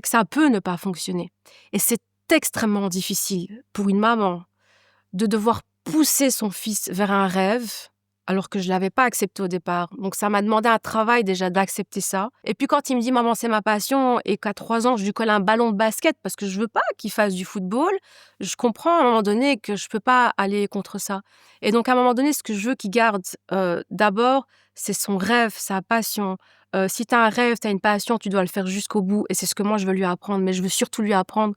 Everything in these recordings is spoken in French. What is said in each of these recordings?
que ça peut ne pas fonctionner. Et c'est extrêmement difficile pour une maman de devoir pousser son fils vers un rêve alors que je l'avais pas accepté au départ. Donc ça m'a demandé un travail déjà d'accepter ça. Et puis quand il me dit maman c'est ma passion et qu'à 3 ans je lui colle un ballon de basket parce que je veux pas qu'il fasse du football, je comprends à un moment donné que je peux pas aller contre ça. Et donc à un moment donné ce que je veux qu'il garde d'abord c'est son rêve, sa passion. Si tu as un rêve, tu as une passion, tu dois le faire jusqu'au bout et c'est ce que moi je veux lui apprendre. Mais je veux surtout lui apprendre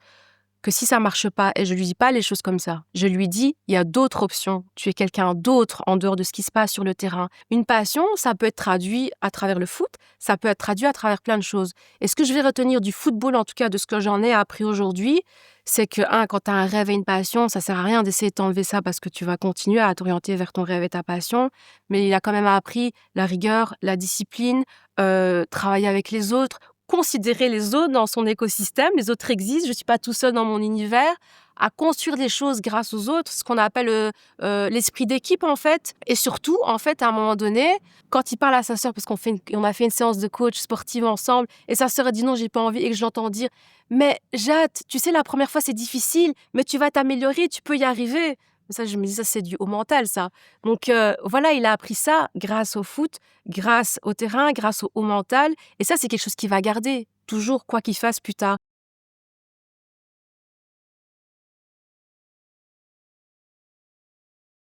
que si ça marche pas, et je lui dis pas les choses comme ça, je lui dis, il y a d'autres options. Tu es quelqu'un d'autre en dehors de ce qui se passe sur le terrain. Une passion, ça peut être traduit à travers le foot, ça peut être traduit à travers plein de choses. Et ce que je vais retenir du football, en tout cas de ce que j'en ai appris aujourd'hui, c'est que, quand tu as un rêve et une passion, ça sert à rien d'essayer de t'enlever ça parce que tu vas continuer à t'orienter vers ton rêve et ta passion. Mais il a quand même appris la rigueur, la discipline, travailler avec les autres, considérer les autres dans son écosystème. Les autres existent, je ne suis pas tout seul dans mon univers, à construire des choses grâce aux autres, ce qu'on appelle l'esprit d'équipe en fait. Et surtout, en fait, à un moment donné, quand il parle à sa sœur, parce qu'on a fait une séance de coach sportive ensemble, et sa sœur a dit non, j'ai pas envie, et que je l'entends dire, mais Jade, tu sais, la première fois c'est difficile, mais tu vas t'améliorer, tu peux y arriver. Ça, je me dis, ça c'est du haut mental, ça. Donc voilà, il a appris ça grâce au foot, grâce au terrain, grâce au haut mental. Et ça, c'est quelque chose qu'il va garder, toujours, quoi qu'il fasse plus tard.